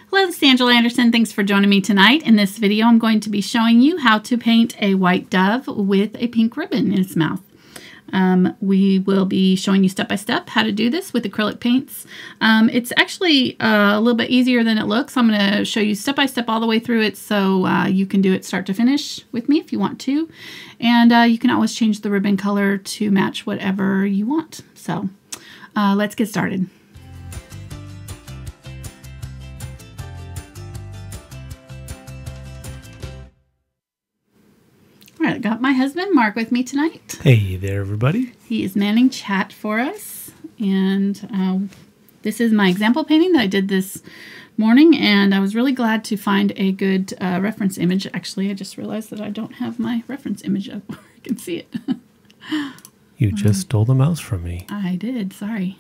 Hello, this is Angela Anderson. Thanks for joining me tonight. In this video, I'm going to be showing you how to paint a white dove with a pink ribbon in its mouth. We will be showing you step-by-step how to do this with acrylic paints. It's actually a little bit easier than it looks. I'm going to show you step-by-step all the way through it so you can do it start to finish with me if you want to. And you can always change the ribbon color to match whatever you want. So let's get started. All right, I got my husband, Mark, with me tonight. Hey there, everybody. He is manning chat for us. And this is my example painting that I did this morning. And I was really glad to find a good reference image. Actually, I just realized that I don't have my reference image up where I can see it. You just stole the mouse from me. I did, sorry.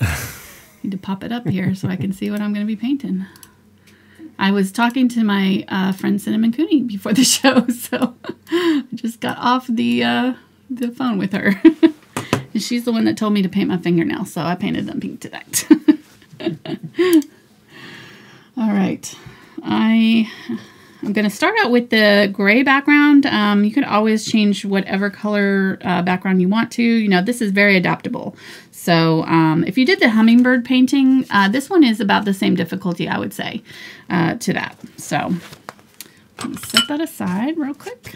Need to pop it up here so I can see what I'm going to be painting. I was talking to my friend Cinnamon Cooney before the show, so I just got off the phone with her. And she's the one that told me to paint my fingernails, so I painted them pink tonight. All right. I'm going to start out with the gray background. You can always change whatever color background you want to. You know, this is very adaptable. So if you did the hummingbird painting, this one is about the same difficulty, I would say, to that. So let me set that aside real quick.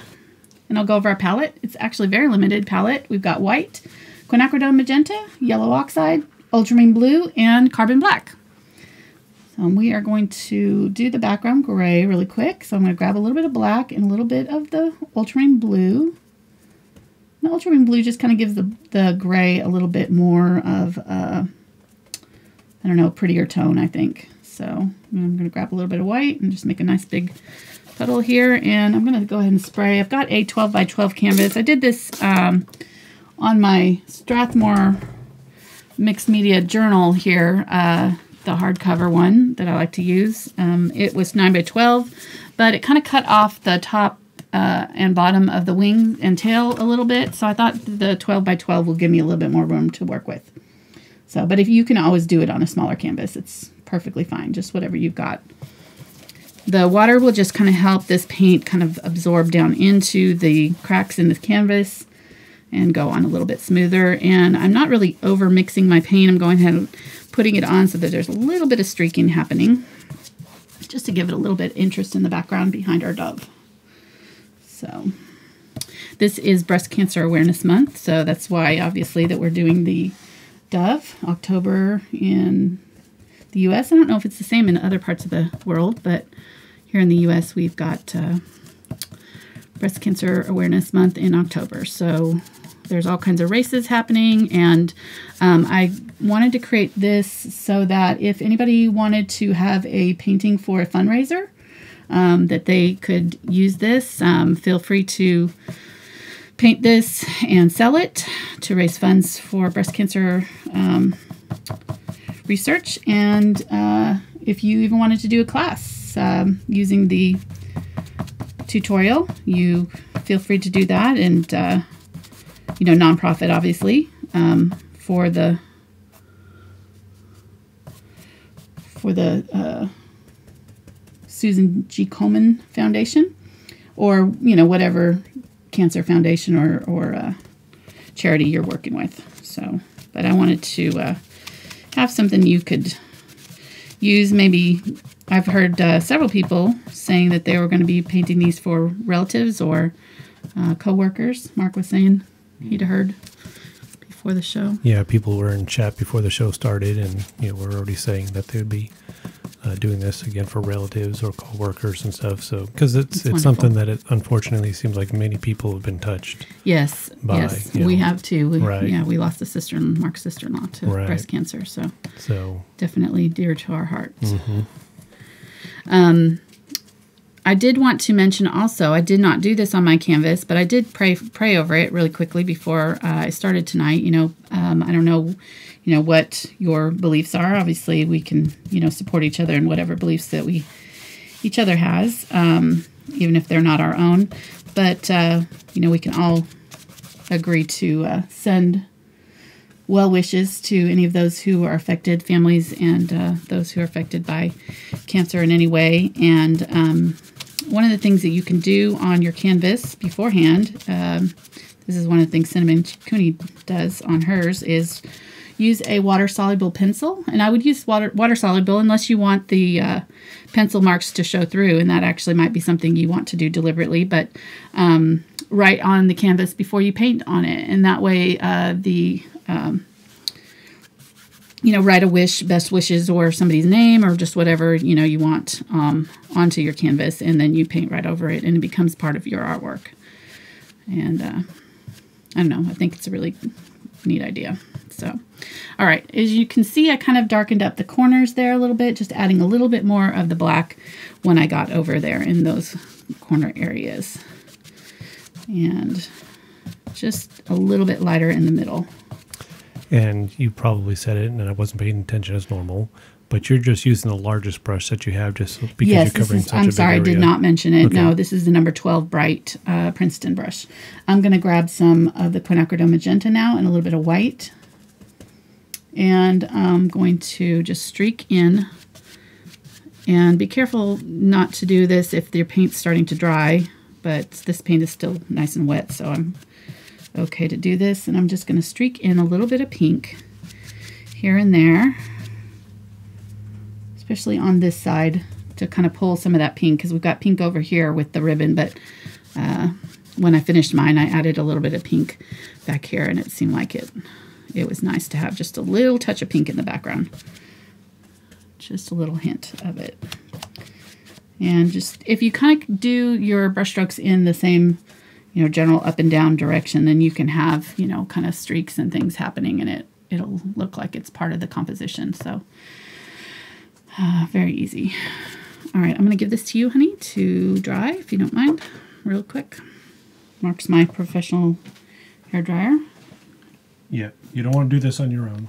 And I'll go over our palette. It's actually a very limited palette. We've got white, quinacridone magenta, yellow oxide, ultramarine blue, and carbon black. So we are going to do the background gray really quick. So I'm going to grab a little bit of black and a little bit of the ultramarine blue. The ultramarine blue just kind of gives the gray a little bit more of I don't know, prettier tone, I think. So I'm going to grab a little bit of white and just make a nice big puddle here. And I'm going to go ahead and spray. I've got a 12 by 12 canvas. I did this on my Strathmore mixed media journal here, the hardcover one that I like to use. It was 9 by 12, but it kind of cut off the top and bottom of the wing and tail a little bit. So I thought the 12 by 12 will give me a little bit more room to work with. So, but if you can always do it on a smaller canvas, it's perfectly fine. Just whatever you've got. The water will just kind of help this paint kind of absorb down into the cracks in the canvas and go on a little bit smoother. And I'm not really over mixing my paint. I'm going ahead and putting it on so that there's a little bit of streaking happening, just to give it a little bit of interest in the background behind our dove. So this is Breast Cancer Awareness Month, so that's why obviously that we're doing the dove, October in the U.S. I don't know if it's the same in other parts of the world, but here in the U.S. we've got Breast Cancer Awareness Month in October. So there's all kinds of races happening, and I wanted to create this so that if anybody wanted to have a painting for a fundraiser, that they could use this. Feel free to paint this and sell it to raise funds for breast cancer research. And if you even wanted to do a class using the tutorial, you feel free to do that. And you know, nonprofit, obviously, for the Susan G. Komen Foundation, or you know, whatever cancer foundation or charity you're working with. So, but I wanted to have something you could use. Maybe I've heard several people saying that they were going to be painting these for relatives or co-workers. Mark was saying he'd heard before the show. Yeah, people were in chat before the show started, and you know, we're already saying that they would be doing this again for relatives or co-workers and stuff. So, because it's something that it unfortunately seems like many people have been touched. Yes, yes, we have too. Right. Yeah, we lost Mark's sister-in-law to breast cancer, so definitely dear to our hearts. Mm-hmm. I did want to mention also, I did not do this on my canvas, but I did pray over it really quickly before I started tonight. You know, I don't know, you know, what your beliefs are. Obviously, we can, you know, support each other in whatever beliefs that each other has, even if they're not our own. But, you know, we can all agree to send well wishes to any of those who are affected, families, and those who are affected by cancer in any way. And one of the things that you can do on your canvas beforehand, this is one of the things Cinnamon Cooney does on hers, is use a water-soluble pencil. And I would use water-soluble unless you want the pencil marks to show through, and that actually might be something you want to do deliberately, but write on the canvas before you paint on it. And that way write a wish, best wishes, or somebody's name, or just whatever, you want onto your canvas, and then you paint right over it, and it becomes part of your artwork. And I don't know, I think it's a really neat idea. So, all right, as you can see, I kind of darkened up the corners there a little bit, just adding a little bit more of the black when I got over there in those corner areas. And just a little bit lighter in the middle. And you probably said it, and I wasn't paying attention as normal, but you're just using the largest brush that you have just because you're covering such a big area. I'm sorry, I did not mention it. Okay. No, this is the number 12 Bright Princeton brush. I'm going to grab some of the quinacridone magenta now and a little bit of white. And I'm going to just streak in. And be careful not to do this if your paint's starting to dry, but this paint is still nice and wet, so I'm okay to do this. And I'm just going to streak in a little bit of pink here and there, especially on this side, to kind of pull some of that pink, because we've got pink over here with the ribbon, but when I finished mine, I added a little bit of pink back here, and it seemed like it was nice to have just a little touch of pink in the background. Just a little hint of it. And just, if you kind of do your brush strokes in the same, general up and down direction, then you can have, kind of streaks and things happening, and it'll look like it's part of the composition. So, very easy. All right, I'm going to give this to you, honey, to dry, if you don't mind, real quick. Mark's my professional hairdryer. Yeah, you don't want to do this on your own.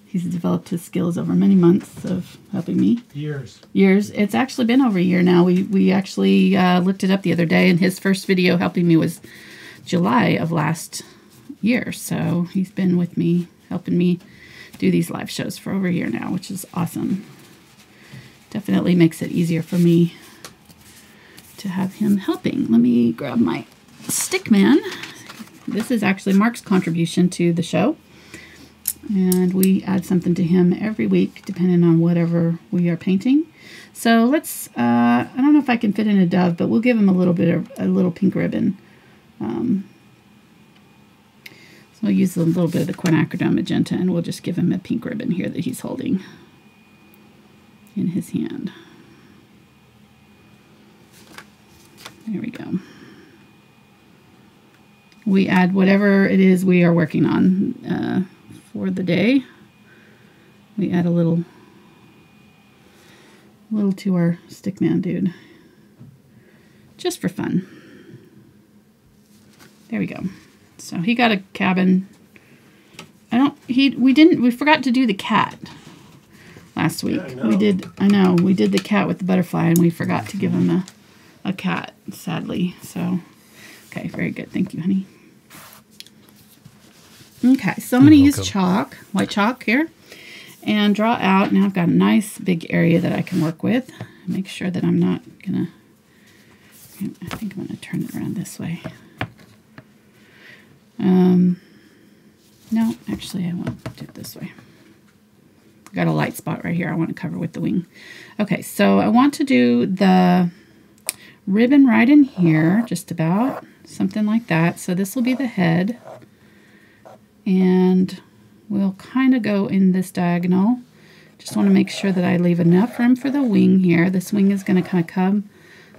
He's developed his skills over many months of helping me. Years. It's actually been over a year now. We actually looked it up the other day, and his first video helping me was July of last year. So he's been with me, helping me do these live shows for over a year now, which is awesome. Definitely makes it easier for me to have him helping. Let me grab my stick man. This is actually Mark's contribution to the show. And we add something to him every week, depending on whatever we are painting. So let's, I don't know if I can fit in a dove, but we'll give him a little pink ribbon. So we'll use a little bit of the quinacridone magenta, and we'll just give him a pink ribbon here that he's holding in his hand. There we go. We add whatever it is we are working on for the day. We add a little to our stickman dude, just for fun. There we go. So he got a cabin. We forgot to do the cat last week. Yeah, we did the cat with the butterfly, and we forgot to give him a cat, sadly. So, okay, very good. Thank you, honey. Okay, so I'm going to use chalk, white chalk here, and draw out. Now I've got a nice big area that I can work with. Make sure that I'm not going to, I think I'm going to turn it around this way. No, actually I want to do it this way. I've got a light spot right here I want to cover with the wing. Okay, so I want to do the ribbon right in here, just about, something like that. So this will be the head. And we'll kind of go in this diagonal. Just want to make sure that I leave enough room for the wing here. This wing is going to kind of come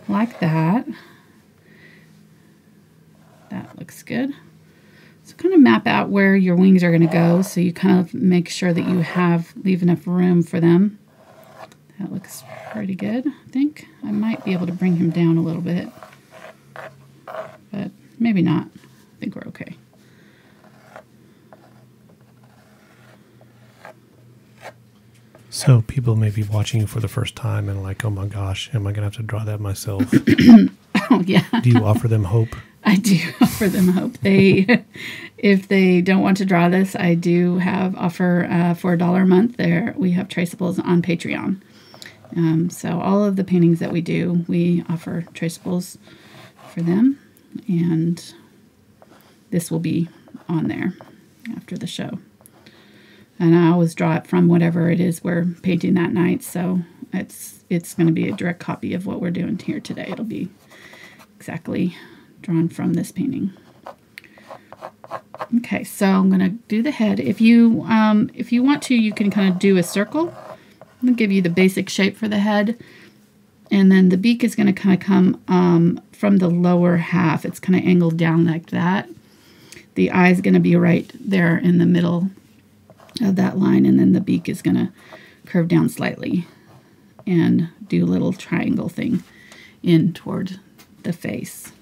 like that. That looks good. So kind of map out where your wings are going to go, so you kind of make sure that you leave enough room for them. That looks pretty good, I think. I might be able to bring him down a little bit, but maybe not. I think we're okay. So people may be watching you for the first time and like, oh my gosh, am I going to have to draw that myself? Oh, yeah. Do you offer them hope? I do offer them hope. If they don't want to draw this, I do offer for $1 a month. There we have traceables on Patreon. So all of the paintings that we do, we offer traceables for them, and this will be on there after the show. And I always draw it from whatever it is we're painting that night, so it's going to be a direct copy of what we're doing here today. It'll be exactly drawn from this painting. Okay, so I'm going to do the head. If you want to, you can kind of do a circle. I'm going to give you the basic shape for the head. And then the beak is going to kind of come from the lower half. It's kind of angled down like that. The eye is going to be right there in the middle of that line, and then the beak is going to curve down slightly and do a little triangle thing in toward the face.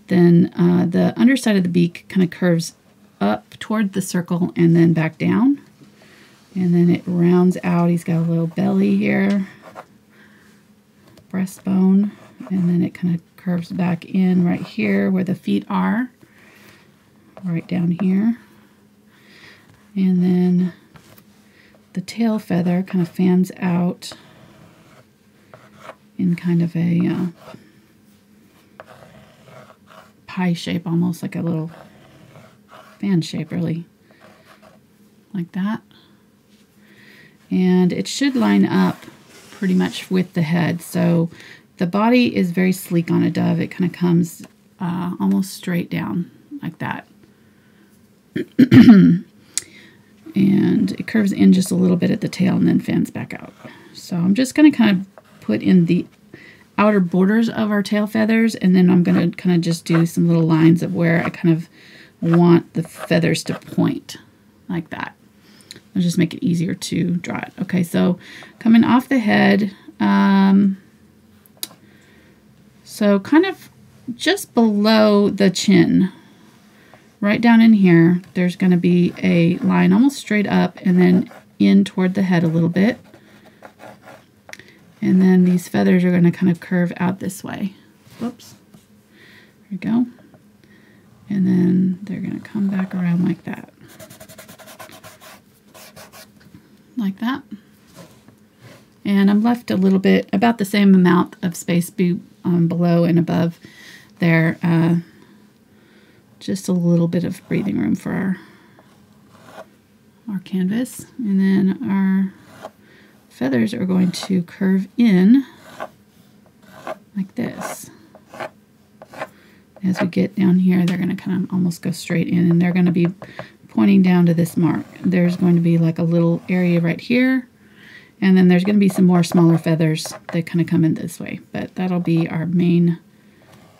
Then the underside of the beak kind of curves up toward the circle and then back down. And then it rounds out. He's got a little belly here, breastbone, and then it kind of curves back in right here where the feet are, right down here. And then the tail feather kind of fans out in kind of a pie shape, almost like a little fan shape, really, like that. And it should line up pretty much with the head. So the body is very sleek on a dove. It kind of comes almost straight down like that. And it curves in just a little bit at the tail and then fans back out. So I'm just going to kind of put in the outer borders of our tail feathers, and then I'm going to kind of just do some little lines of where I kind of want the feathers to point, like that. I'll just make it easier to draw it. Okay, so coming off the head, so kind of just below the chin, right down in here, there's going to be a line almost straight up and then in toward the head a little bit. And then these feathers are going to kind of curve out this way. Whoops. There we go. And then they're going to come back around like that. Like that. And I'm left a little bit, about the same amount of space below and above there. Just a little bit of breathing room for our canvas. And then our feathers are going to curve in like this. As we get down here, they're going to kind of almost go straight in, and they're going to be pointing down to this mark. There's going to be like a little area right here, and then there's going to be some more smaller feathers that kind of come in this way, but that'll be our main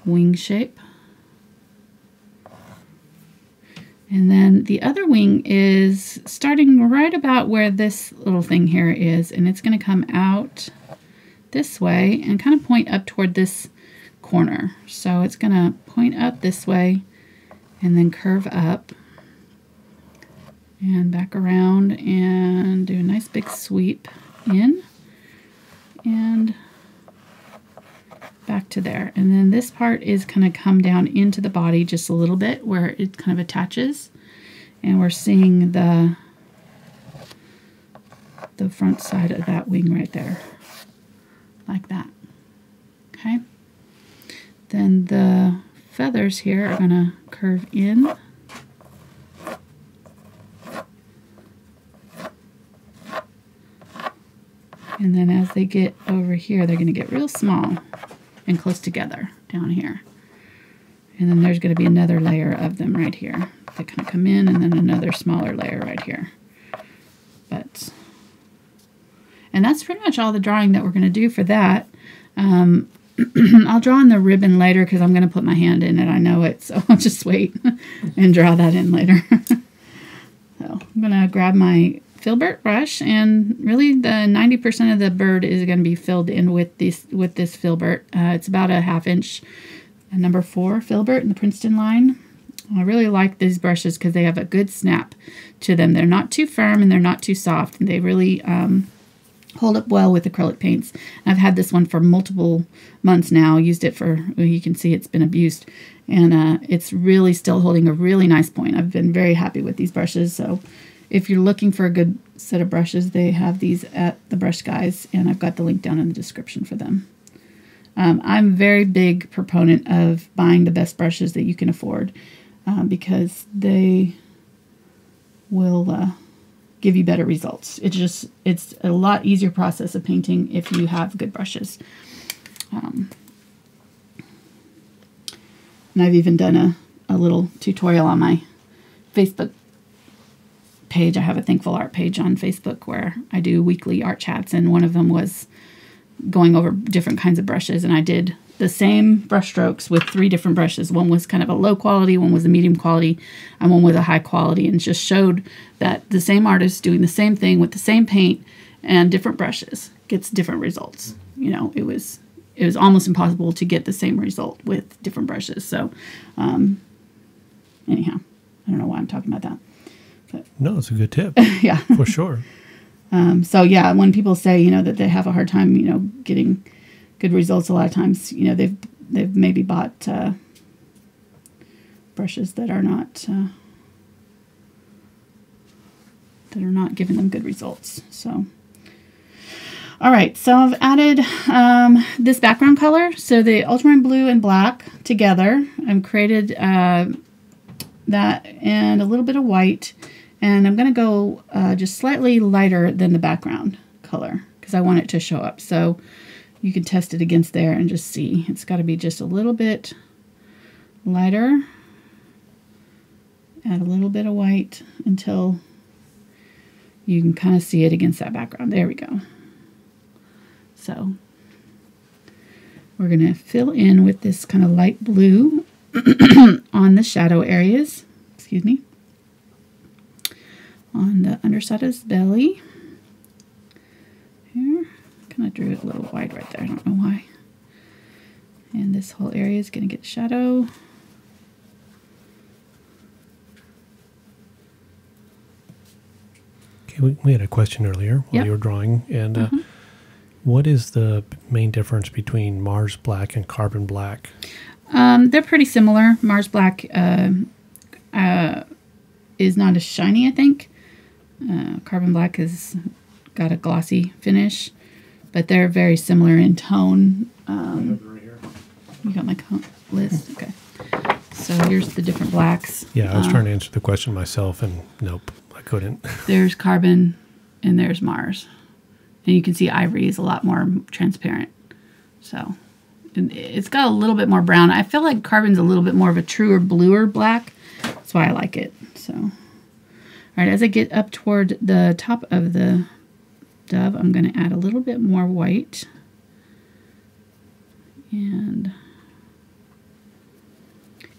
wing shape. And then the other wing is starting right about where this little thing here is, and it's going to come out this way and kind of point up toward this corner. So it's going to point up this way and then curve up and back around and do a nice big sweep in and back to there. And then this part is going to come down into the body just a little bit where it kind of attaches, and we're seeing the front side of that wing right there, like that. Okay. Then the feathers here are going to curve in. And then as they get over here, they're going to get real small and close together down here. And then there's going to be another layer of them right here. They kind of come in, and then another smaller layer right here. And that's pretty much all the drawing that we're going to do for that. I'll draw in the ribbon later because I'm going to put my hand in it. I know it, so I'll just wait and draw that in later. So I'm going to grab my Filbert brush, and really the 90% of the bird is going to be filled in with this Filbert. It's about a 1/2 inch number 4 Filbert in the Princeton line. I really like these brushes because they have a good snap to them. They're not too firm and they're not too soft. They really hold up well with acrylic paints. I've had this one for multiple months now. Used it for, well, you can see it's been abused, and it's really still holding a really nice point. I've been very happy with these brushes. So if you're looking for a good set of brushes, they have these at the Brush Guys, and I've got the link down in the description for them. I'm a very big proponent of buying the best brushes that you can afford, because they will give you better results. It's a lot easier process of painting if you have good brushes. And I've even done a little tutorial on my Facebook page. I have a Thankful Art page on Facebook where I do weekly art chats, and one of them was going over different kinds of brushes, and I did the same brush strokes with 3 different brushes. One was kind of a low quality, one was a medium quality, and one was a high quality, and just showed that the same artist doing the same thing with the same paint and different brushes gets different results. You know, it was almost impossible to get the same result with different brushes. So anyhow, I don't know why I'm talking about that. But no, it's a good tip. Yeah. For sure. So yeah, when people say, you know, that they have a hard time, you know, getting good results, a lot of times, you know, they've maybe bought brushes that are not giving them good results. So, all right, so I've added this background color. So the ultramarine blue and black together. I've created that and a little bit of white. And I'm going to go just slightly lighter than the background color because I want it to show up. So you can test it against there and just see. It's got to be just a little bit lighter. Add a little bit of white until you can kind of see it against that background. There we go. So we're going to fill in with this kind of light blue on the shadow areas. Excuse me. On the underside of his belly. Here. Kind of drew it a little wide right there. I don't know why. And this whole area is going to get shadow. Okay, we had a question earlier while you were drawing. And what is the main difference between Mars Black and Carbon Black? They're pretty similar. Mars Black is not as shiny, I think. Carbon Black has got a glossy finish, but they're very similar in tone. You got my list? Okay. So here's the different blacks. Yeah, I was trying to answer the question myself, and nope, I couldn't. There's Carbon, and there's Mars. And you can see Ivory is a lot more transparent. So it's got a little bit more brown. I feel like Carbon's a little bit more of a truer, bluer black. That's why I like it. So, all right, as I get up toward the top of the dove, I'm going to add a little bit more white. And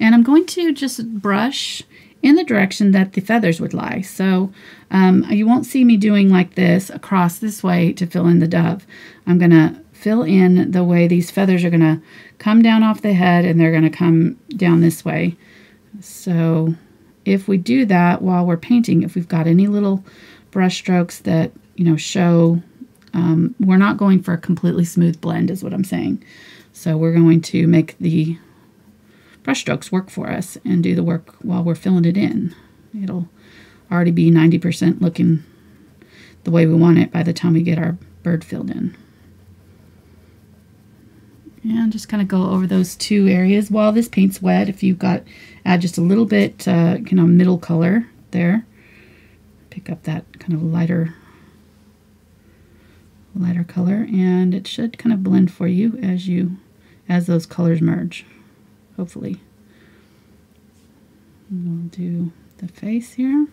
I'm going to just brush in the direction that the feathers would lie. So you won't see me doing like this across this way to fill in the dove. I'm going to fill in the way these feathers are going to come down off the head, and they're going to come down this way. So if we do that while we're painting, if we've got any little brush strokes that, you know, show, we're not going for a completely smooth blend is what I'm saying. So we're going to make the brush strokes work for us and do the work while we're filling it in. It'll already be 90% looking the way we want it by the time we get our bird filled in. And just kind of go over those two areas while this paint's wet. If you've got, add just a little bit, middle color there. Pick up that kind of lighter color, and it should kind of blend for you as those colors merge, hopefully. And we'll do the face here.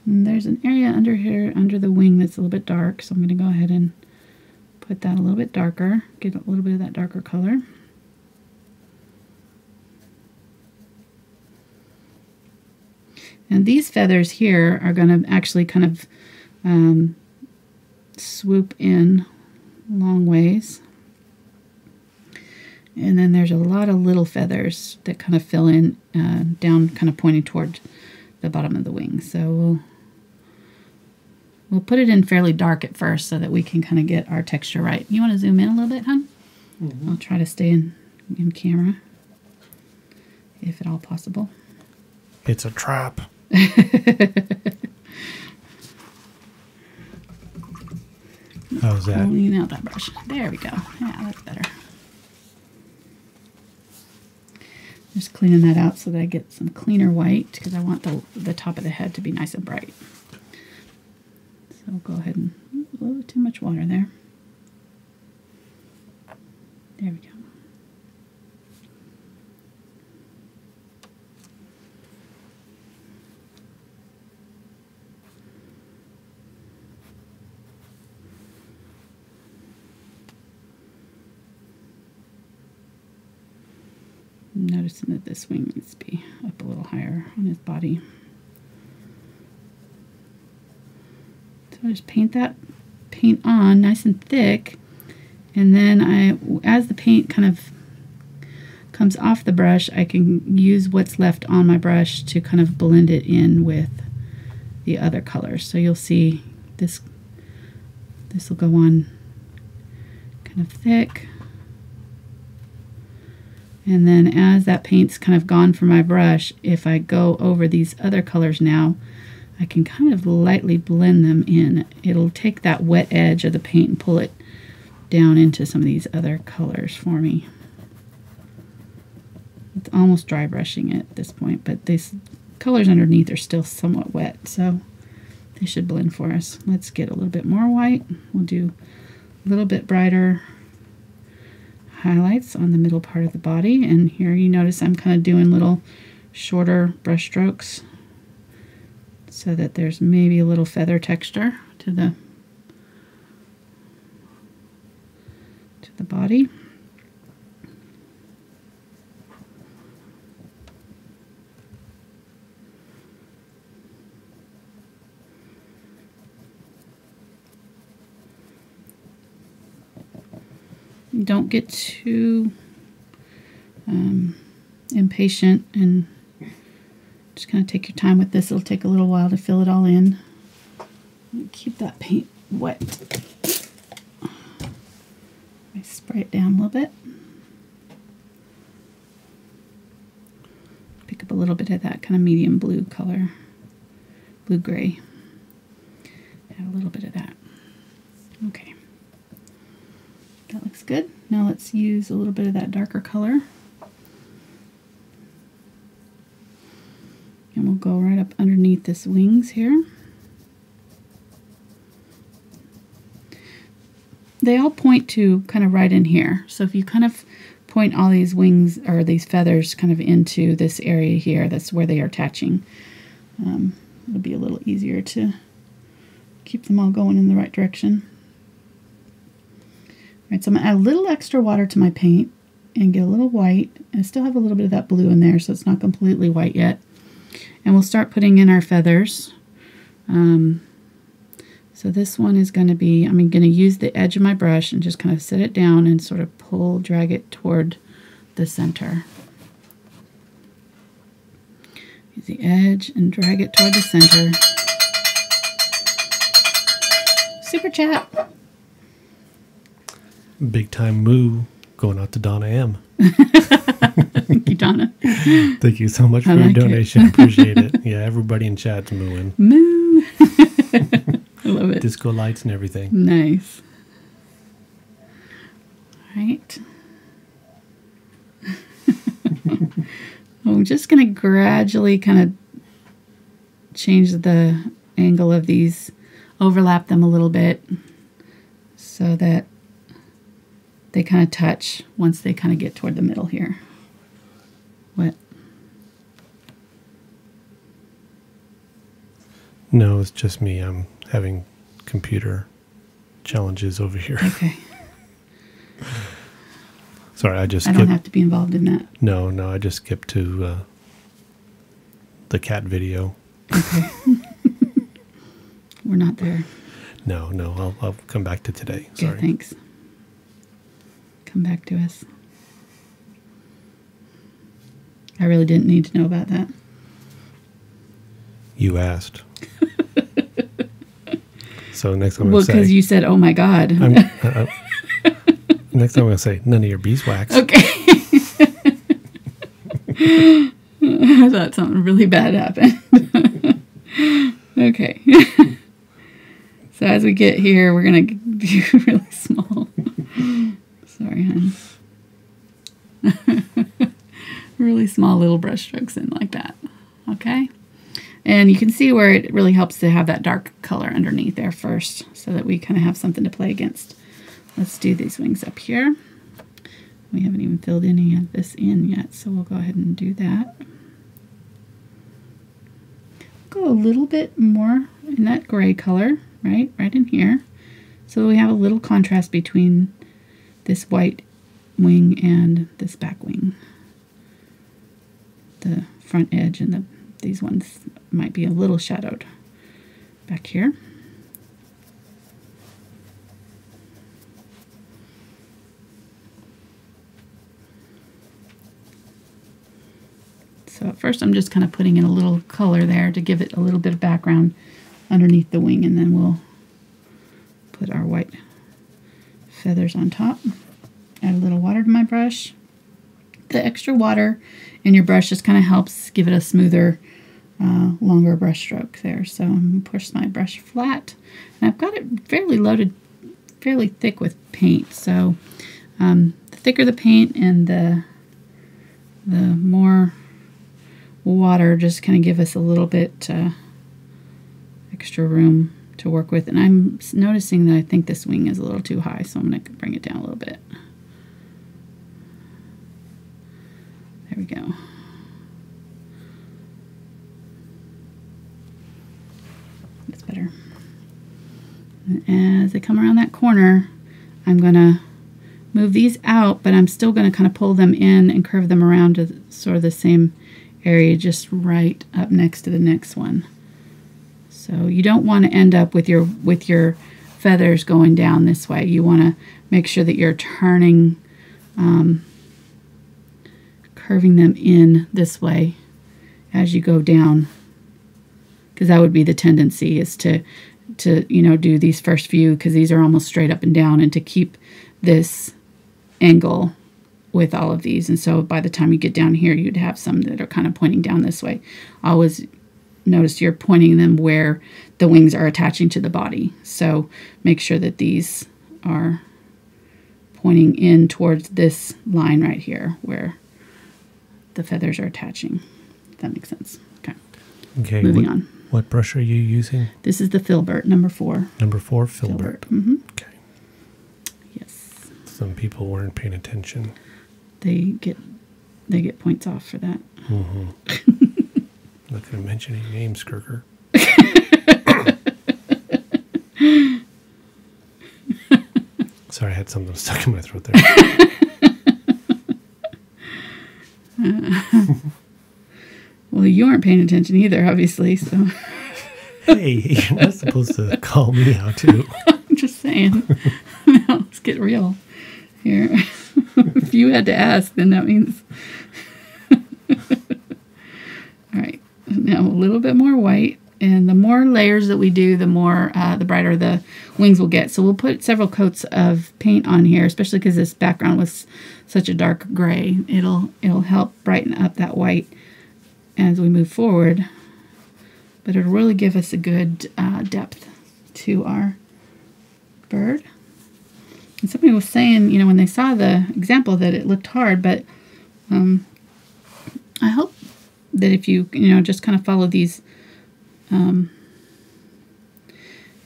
And there's an area under here, under the wing, that's a little bit dark, so I'm going to go ahead and put that a little bit darker, get a little bit of that darker color. And these feathers here are going to actually kind of swoop in long ways. And then there's a lot of little feathers that kind of fill in down, kind of pointing toward the bottom of the wing. So we'll put it in fairly dark at first so that we can kind of get our texture right. You want to zoom in a little bit, hon? Mm-hmm. I'll try to stay in camera, if at all possible. It's a trap. How's that? Clean out that brush. There we go. Yeah, that's better. Just cleaning that out so that I get some cleaner white, because I want the top of the head to be nice and bright. So we'll go ahead and a little too much water there. There we go. I'm noticing that this wing needs to be up a little higher on his body. So I just paint on nice and thick, and then as the paint kind of comes off the brush, I can use what's left on my brush to kind of blend it in with the other colors. So you'll see this will go on kind of thick. And then as that paint's kind of gone from my brush, if I go over these other colors now, I can kind of lightly blend them in. It'll take that wet edge of the paint and pull it down into some of these other colors for me. It's almost dry brushing it at this point, but these colors underneath are still somewhat wet, so they should blend for us. Let's get a little bit more white. We'll do a little bit brighter highlights on the middle part of the body, and here you notice I'm kind of doing little shorter brush strokes so that there's maybe a little feather texture to the body. Don't get too impatient, and just kind of take your time with this. It'll take a little while to fill it all in. Keep that paint wet. I spray it down a little bit. Pick up a little bit of that kind of medium blue color, blue-gray. Add a little bit of that. Okay. That looks good. Now let's use a little bit of that darker color. And we'll go right up underneath this wings here. They all point to kind of right in here. So if you kind of point all these wings or these feathers kind of into this area here, that's where they are attaching. It'll be a little easier to keep them all going in the right direction. All right, so I'm going to add a little extra water to my paint and get a little white. And I still have a little bit of that blue in there, so it's not completely white yet. And we'll start putting in our feathers. So this one is going to be, I'm going to use the edge of my brush and just kind of set it down and sort of drag it toward the center. Use the edge and drag it toward the center. Super chat. Big time moo going out to Donna M. Thank you, Donna. Thank you so much for your donation. Appreciate it. Yeah, everybody in chat's mooing. Moo. I love it. Disco lights and everything. Nice. All right. I'm just going to gradually kind of change the angle of these, overlap them a little bit so that they kind of touch once they kind of get toward the middle here. What? No, it's just me. I'm having computer challenges over here. Okay. Sorry, I don't have to be involved in that. No, I just skipped to the cat video. Okay. We're not there. No, I'll come back to today. Okay, sorry. Thanks. Come back to us. I really didn't need to know about that. You asked. So next time well, because you said, "Oh my God." Next time I'm going to say, none of your beeswax. Okay. I thought something really bad happened. Okay. So as we get here, we're going to do really small. Sorry, hon. Really small little brush strokes in like that. Okay. And you can see where it really helps to have that dark color underneath there first so that we kind of have something to play against. Let's do these wings up here. We haven't even filled any of this in yet, so we'll go ahead and do that. Go a little bit more in that gray color, right in here. So we have a little contrast between this white wing and this back wing. The front edge and these ones might be a little shadowed back here. So at first I'm just kind of putting in a little color there to give it a little bit of background underneath the wing, and then we'll put our white feathers on top. Add a little water to my brush. The extra water in your brush just kind of helps give it a smoother, longer brush stroke there. So I'm going to push my brush flat, and I've got it fairly loaded, fairly thick with paint. So the thicker the paint and the more water just kind of give us a little bit extra room to work with. And I'm noticing that I think this wing is a little too high, so I'm going to bring it down a little bit. There we go. That's better. And as I come around that corner, I'm going to move these out, but I'm still going to kind of pull them in and curve them around to sort of the same area, just right up next to the next one. So you don't want to end up with your feathers going down this way. You want to make sure that you're turning, curving them in this way as you go down, because that would be the tendency, is to do these first few, because these are almost straight up and down, and to keep this angle with all of these. And so by the time you get down here, you'd have some that are kind of pointing down this way. Always notice you're pointing them where the wings are attaching to the body. So make sure that these are pointing in towards this line right here where the feathers are attaching. If that makes sense. Okay. Moving on. What brush are you using? This is the Filbert, number 4. Number 4, Filbert. Mm-hmm. Okay. Yes. Some people weren't paying attention. They get points off for that. Mm-hmm. Not going to mention any names, Skirker. Sorry, I had something stuck in my throat there. Well, you weren't paying attention either, obviously. So. Hey, you're not supposed to call me out, too. I'm just saying. Now, let's get real here. If you had to ask, then that means... All right. Now a little bit more white, and the more layers that we do, the more the brighter the wings will get. So we'll put several coats of paint on here, especially because this background was such a dark gray. It'll help brighten up that white as we move forward, but it'll really give us a good depth to our bird. And somebody was saying, when they saw the example, that it looked hard, but I hope that if you just kind of follow these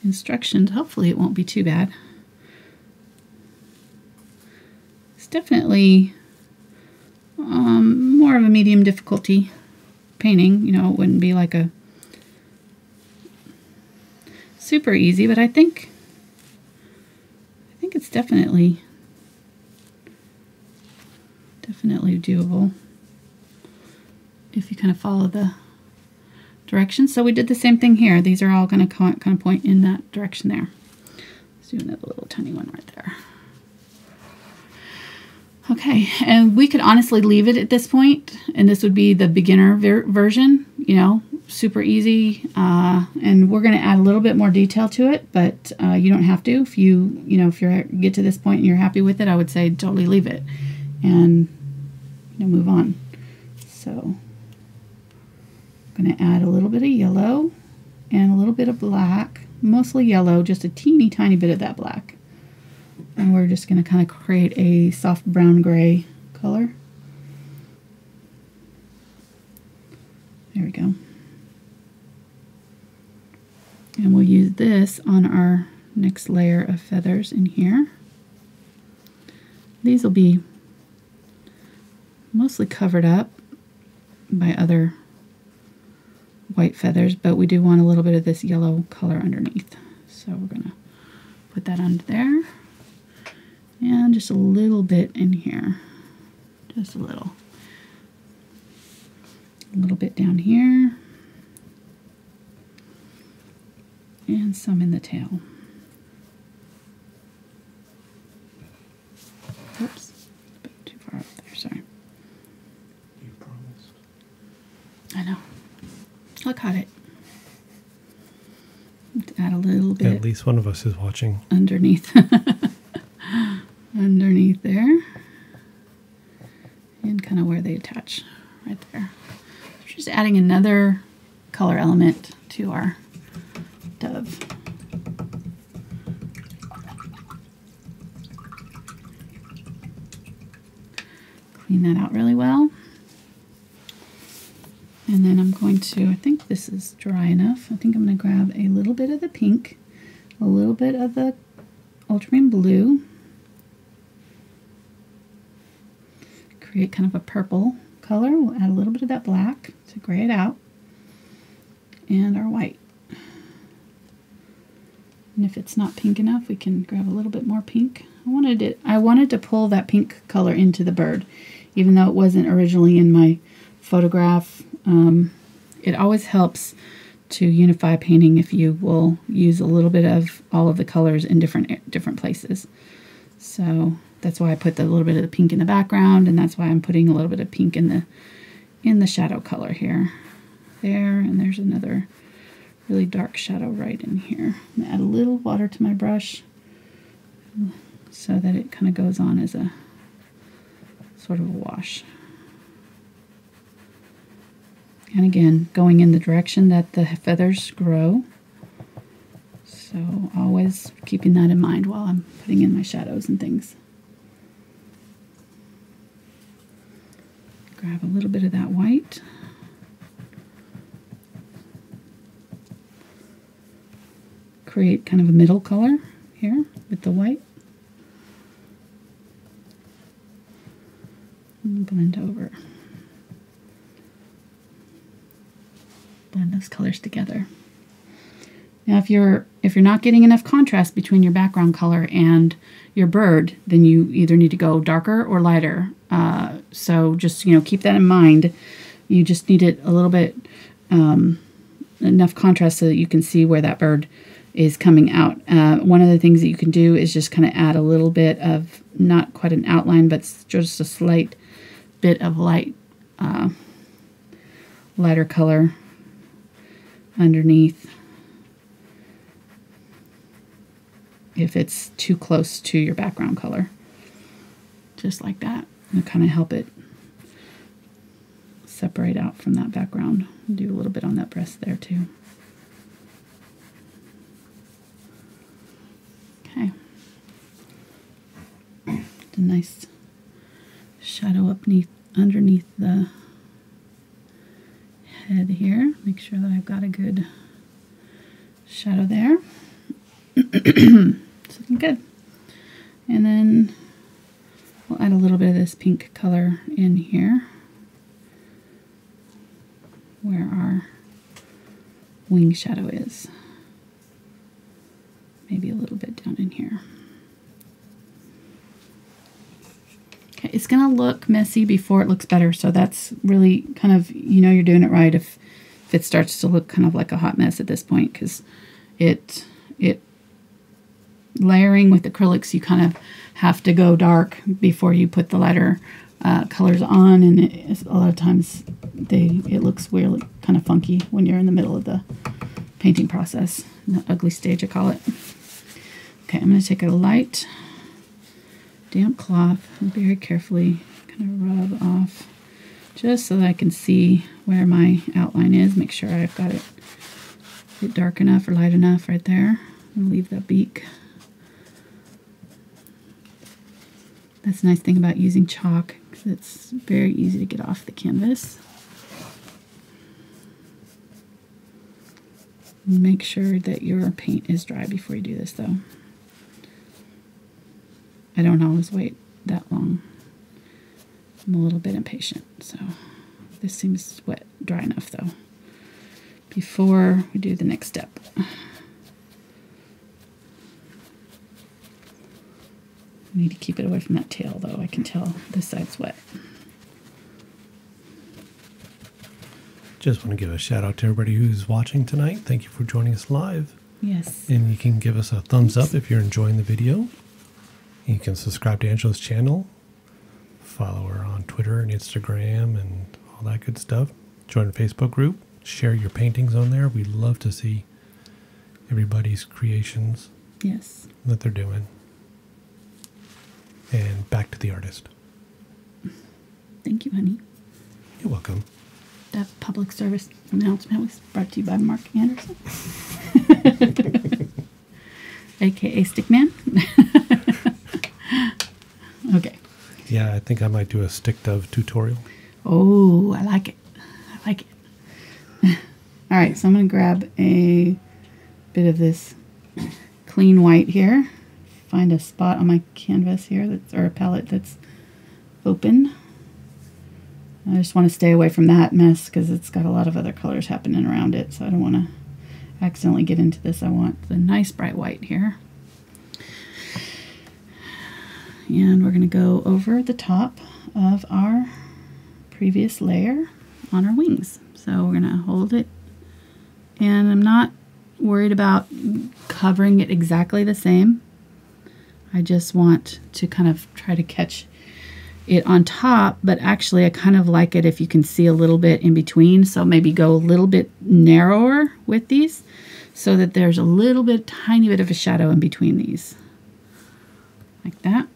instructions, hopefully it won't be too bad. It's definitely more of a medium difficulty painting. It wouldn't be like a super easy, but I think it's definitely doable if you kind of follow the directions. So we did the same thing here. These are all going to kind of point in that direction there. Let's do another little tiny one right there. Okay, and we could honestly leave it at this point, and this would be the beginner version, super easy, and we're going to add a little bit more detail to it, but you don't have to. If you get to this point and you're happy with it, I would say totally leave it and move on. So I'm going to add a little bit of yellow and a little bit of black, mostly yellow, just a teeny tiny bit of that black. And we're just going to kind of create a soft brown gray color. There we go. And we'll use this on our next layer of feathers in here. These will be mostly covered up by other white feathers, but we do want a little bit of this yellow color underneath. So we're going to put that under there. And just a little bit in here. Just a little. A little bit down here. And some in the tail. Oops. A bit too far up there, sorry. You promised. I know. I caught it. Let's add a little bit. At least one of us is watching. Underneath. Underneath there. And kind of where they attach. Right there. Just adding another color element to our dove. Clean that out really well. And then I'm going to, I think this is dry enough. I think I'm going to grab a little bit of the pink, a little bit of the ultramarine blue, create kind of a purple color. We'll add a little bit of that black to gray it out, and our white. And if it's not pink enough, we can grab a little bit more pink. I wanted to pull that pink color into the bird, even though it wasn't originally in my photograph. It always helps to unify a painting if you will use a little bit of all of the colors in different places. So that's why I put a little bit of the pink in the background, and that's why I'm putting a little bit of pink in the shadow color here. There, and there's another really dark shadow right in here. I'm gonna add a little water to my brush so that it kind of goes on as a sort of a wash. And again, going in the direction that the feathers grow. So always keeping that in mind while I'm putting in my shadows and things. Grab a little bit of that white. Create kind of a middle color here with the white. And blend over. Blend those colors together. Now if you're not getting enough contrast between your background color and your bird, then you either need to go darker or lighter. So just keep that in mind. You just need it a little bit enough contrast so that you can see where that bird is coming out. One of the things that you can do is just kind of add a little bit of, not quite an outline, but just a slight bit of lighter color underneath if it's too close to your background color. Just like that. And kind of help it separate out from that background. Do a little bit on that breast there too. Okay. A nice shadow underneath the head here. Make sure that I've got a good shadow there. It's looking good. And then we'll add a little bit of this pink color in here where our wing shadow is. Maybe a little bit down in here. Okay, it's going to look messy before it looks better, so that's really kind of, you're doing it right if it starts to look kind of like a hot mess at this point, because it layering with acrylics, you kind of have to go dark before you put the lighter colors on, and a lot of times it looks weird, kind of funky when you're in the middle of the painting process. The ugly stage, I call it. Okay, I'm going to take a light damp cloth and very carefully kind of rub off just so that I can see where my outline is. Make sure I've got it dark enough or light enough right there. I'll leave the beak. That's the nice thing about using chalk, because it's very easy to get off the canvas. Make sure that your paint is dry before you do this, though. I don't always wait that long. I'm a little bit impatient, so this seems wet, dry enough, though, before we do the next step. I need to keep it away from that tail, though. I can tell this side's wet. Just want to give a shout out to everybody who's watching tonight. Thank you for joining us live. Yes. And you can give us a thumbs up if you're enjoying the video. You can subscribe to Angela's channel, follow her on Twitter and Instagram and all that good stuff. Join the Facebook group, share your paintings on there. We love to see everybody's creations. Yes. That they're doing. And back to the artist. Thank you, honey. You're welcome. That public service announcement was brought to you by Mark Anderson, aka Stickman. Okay. Yeah, I think I might do a stick dove tutorial. Oh, I like it. I like it. All right, so I'm going to grab a bit of this clean white here. Find a spot on my canvas here, or a palette that's open. I just want to stay away from that mess because it's got a lot of other colors happening around it, so I don't want to accidentally get into this. I want the nice bright white here. And we're going to go over the top of our previous layer on our wings. So we're going to hold it, and I'm not worried about covering it exactly the same. I just want to kind of try to catch it on top, but actually I kind of like it if you can see a little bit in between, so maybe go a little bit narrower with these so that there's a little bit, tiny bit of a shadow in between these, like that.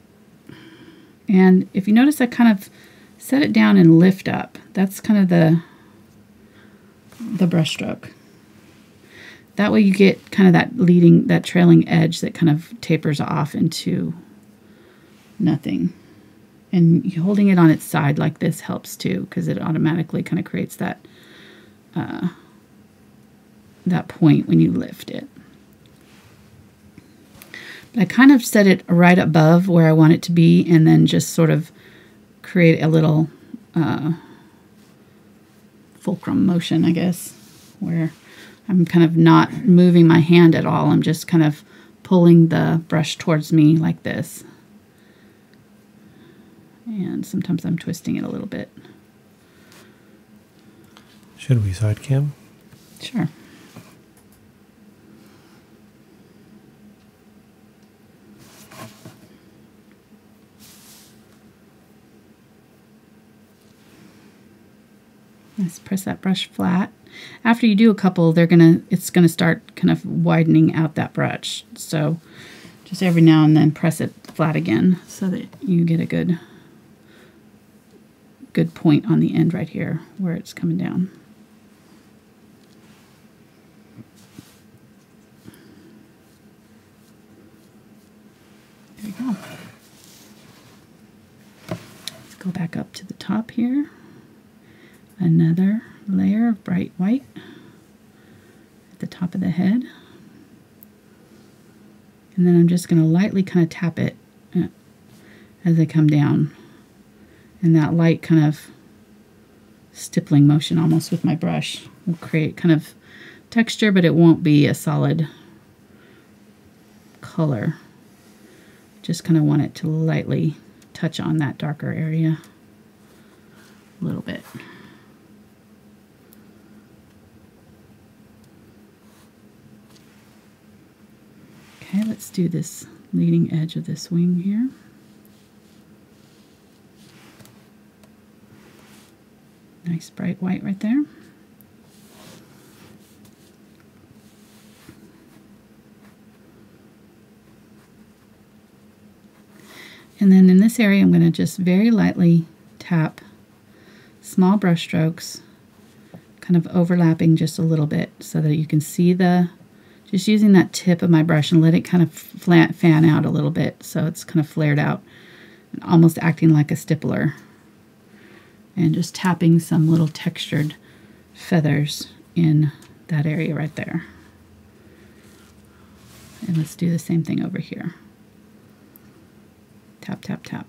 And if you notice, I kind of set it down and lift up. That's kind of the brush stroke. That way you get kind of that trailing edge that kind of tapers off into nothing. And holding it on its side like this helps too, because it automatically kind of creates that that point when you lift it. But I kind of set it right above where I want it to be, and then just sort of create a little fulcrum motion, I guess, where I'm kind of not moving my hand at all. I'm just kind of pulling the brush towards me like this. And sometimes I'm twisting it a little bit. Should we side cam? Sure. Let's press that brush flat. After you do a couple, it's gonna start kind of widening out that brush. So just every now and then press it flat again so that you get a good point on the end right here where it's coming down. There you go. Let's go back up to the top here. Another layer of bright white at the top of the head. And then I'm just going to lightly kind of tap it as I come down. And that light kind of stippling motion almost with my brush will create kind of texture, but it won't be a solid color. Just kind of want it to lightly touch on that darker area a little bit. Okay, let's do this leading edge of this wing here. Nice bright white right there. And then in this area, I'm going to just very lightly tap small brush strokes, kind of overlapping just a little bit so that you can see just using that tip of my brush and let it kind of fan out a little bit so it's kind of flared out, and almost acting like a stippler. And just tapping some little textured feathers in that area right there. And let's do the same thing over here. Tap, tap, tap.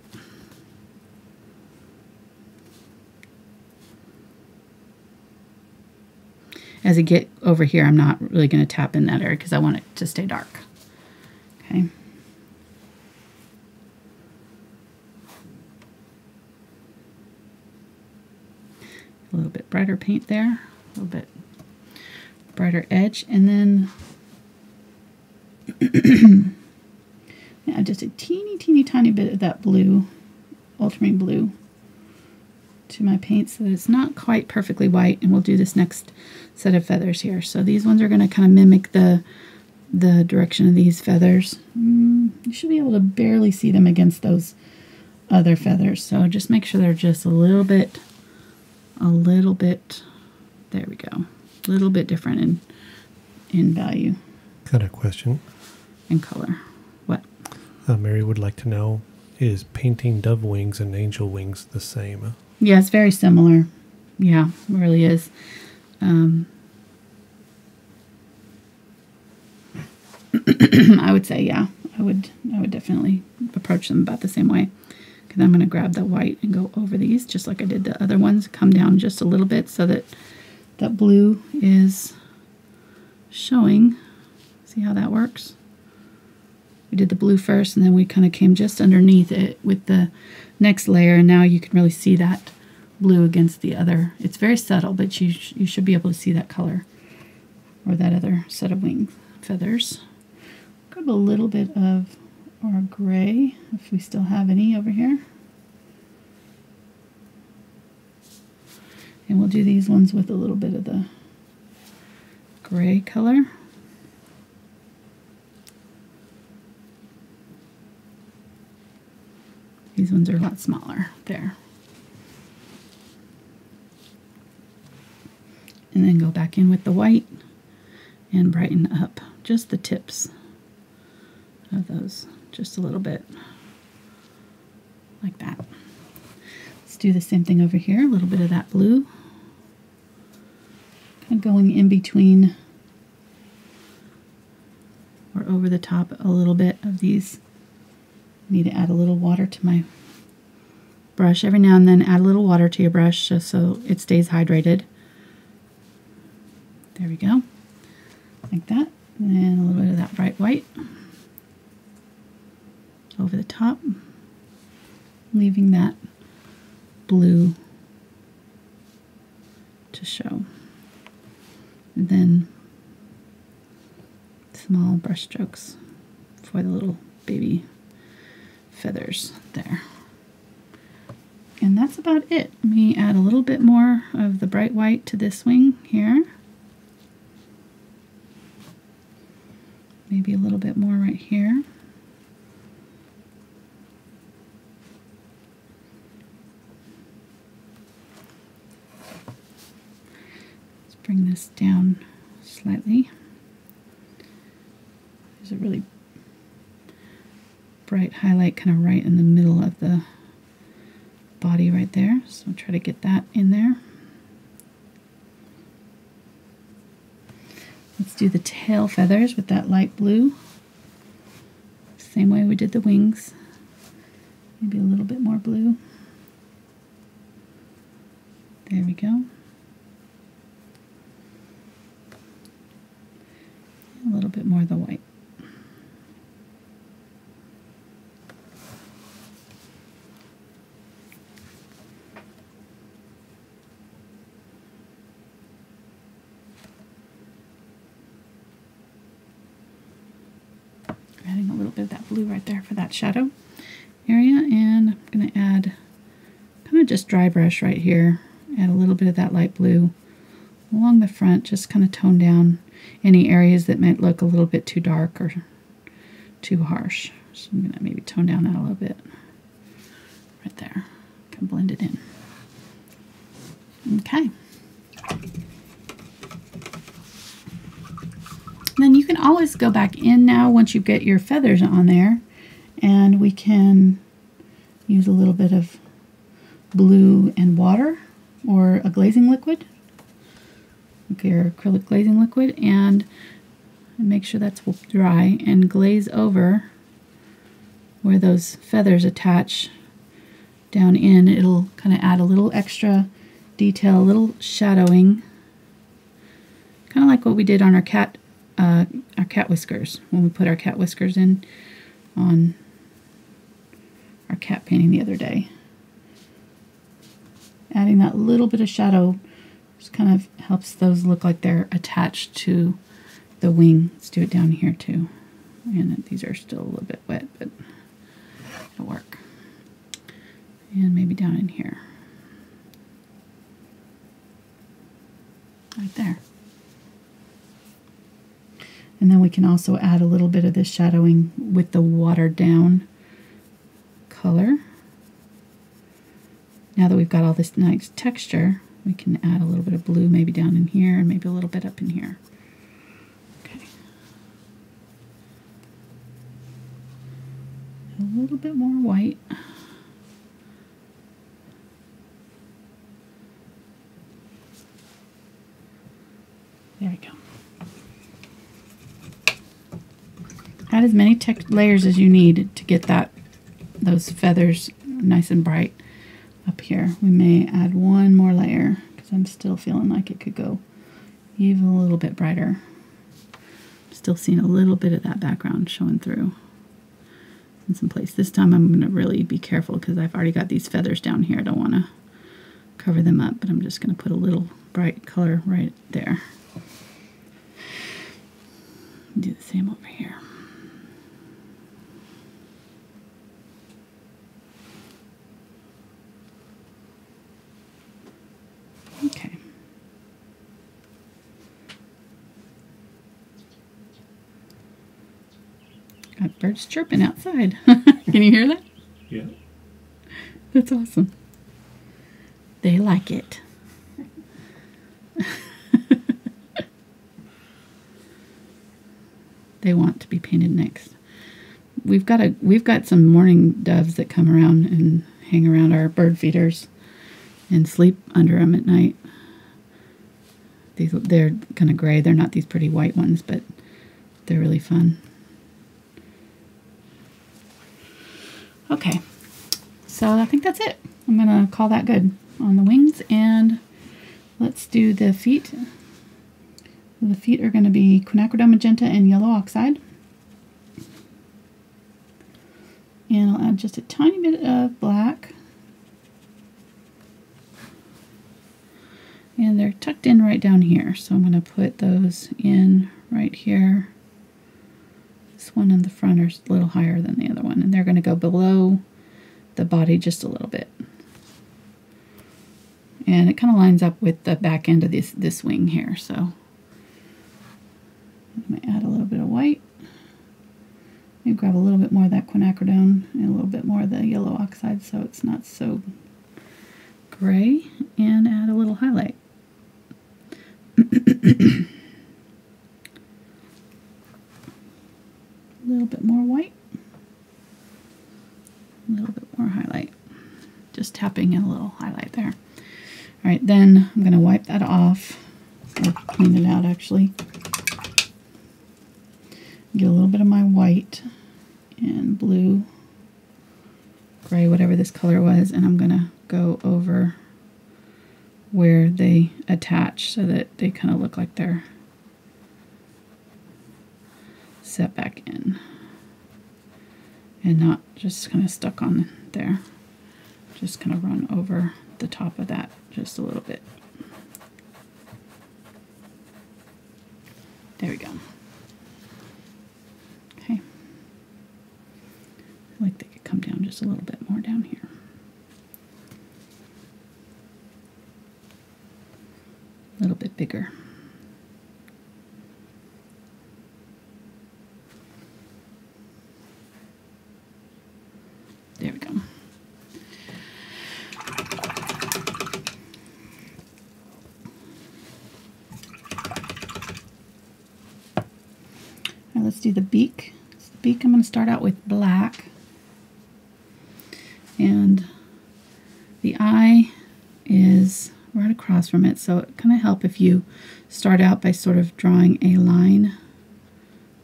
As I get over here, I'm not really going to tap in that area because I want it to stay dark. Okay. A little bit brighter paint there, a little bit brighter edge, and then yeah, just a teeny tiny bit of that blue, ultramarine blue, to my paint so that it's not quite perfectly white. And we'll do this next set of feathers here. So these ones are going to kind of mimic the direction of these feathers. You should be able to barely see them against those other feathers. So just make sure they're just a little bit, there we go, a little bit different in value. Got a question. And color. What? Mary would like to know, is painting dove wings and angel wings the same? Yeah, it's very similar. Yeah, it really is. I would say, yeah, I would definitely approach them about the same way. And I'm going to grab the white and go over these just like I did the other ones. Come down just a little bit so that that blue is showing. See how that works? We did the blue first, and then we kind of came just underneath it with the next layer, and now you can really see that blue against the other. It's very subtle, but you should be able to see that color or that other set of wing feathers. Grab a little bit of our gray, if we still have any over here. And we'll do these ones with a little bit of the gray color. These ones are a lot smaller there. And then go back in with the white and brighten up just the tips of those just a little bit, like that. Let's do the same thing over here, a little bit of that blue. Kind of going in between or over the top a little bit of these. Need to add a little water to my brush. Every now and then add a little water to your brush just so it stays hydrated. There we go. Like that. And then a little bit of that bright white over the top, leaving that blue to show. And then small brush strokes for the little baby feathers there. And that's about it. Let me add a little bit more of the bright white to this wing here. Maybe a little bit more right here. Let's bring this down slightly. There's a really bright highlight kind of right in the middle of the body right there. So I'll try to get that in there. Let's do the tail feathers with that light blue. Same way we did the wings. Maybe a little bit more blue. There we go. A little bit more of the white. Adding a little bit of that blue right there for that shadow area, and I'm going to add kind of just dry brush right here Add a little bit of that light blue along the front, just kind of tone down any areas that might look a little bit too dark or too harsh. So I'm going to maybe tone down that a little bit right there. Can blend it in. Okay. Then you can always go back in now once you get your feathers on there, and we can use a little bit of blue and water or a glazing liquid, okay, your acrylic glazing liquid, and make sure that's dry and glaze over where those feathers attach down in. It'll kind of add a little extra detail, a little shadowing, kind of like what we did on our cat whiskers when we put our cat whiskers in on our cat painting the other day. Adding that little bit of shadow just kind of helps those look like they're attached to the wing. Let's do it down here too. And these are still a little bit wet, but it'll work. And maybe down in here. Right there. And then we can also add a little bit of this shadowing with the watered down color. Now that we've got all this nice texture, we can add a little bit of blue maybe down in here and maybe a little bit up in here. Okay. A little bit more white. There we go. Add as many layers as you need to get those feathers nice and bright up here. We may add one more layer because I'm still feeling like it could go even a little bit brighter. Still seeing a little bit of that background showing through in some place. This time I'm going to really be careful because I've already got these feathers down here. I don't want to cover them up, but I'm just going to put a little bright color right there. Do the same over here. Okay. Got birds chirping outside. Can you hear that? Yeah. That's awesome. They like it. They want to be painted next. We've got some mourning doves that come around and hang around our bird feeders and sleep under them at night. They're kind of gray. They're not these pretty white ones, but they're really fun. Okay, so I think that's it. I'm gonna call that good on the wings, and let's do the feet. The feet are going to be quinacridone magenta and yellow oxide. And I'll add just a tiny bit of black. And they're tucked in right down here. So I'm going to put those in right here. This one on the front is a little higher than the other one. And they're going to go below the body just a little bit. And it kind of lines up with the back end of this wing here. So I'm going to add a little bit of white. Maybe grab a little bit more of that quinacridone and a little bit more of the yellow oxide so it's not so gray, and add a little highlight. A little bit more white. A little bit more highlight. Just tapping in a little highlight there. All right, then I'm going to wipe that off, or clean it out actually. Get a little bit of my white and blue, gray, whatever this color was, and I'm going to go over where they attach so that they kind of look like they're set back in and not just kind of stuck on there. Just kind of run over the top of that just a little bit. There we go. Okay. I like they could come down just a little bit more down here. bigger. There we go. Now let's do the beak. So the beak I'm going to start out with black. And the eye is right across from it, so it kind of help if you start out by sort of drawing a line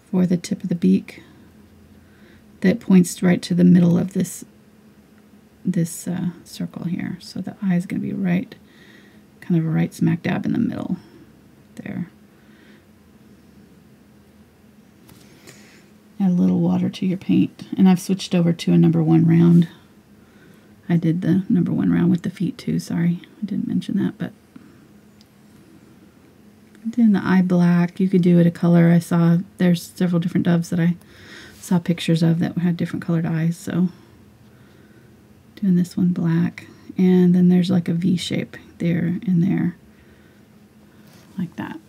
for the tip of the beak that points right to the middle of this circle here. So the eye is going to be right, kind of right smack dab in the middle there. Add a little water to your paint, and I've switched over to a #1 round. I did the #1 round with the feet too, sorry, I didn't mention that, but doing the eye black. You could do it a color. I saw there's several different doves that I saw pictures of that had different colored eyes, so doing this one black, and then there's like a V shape there and there, like that.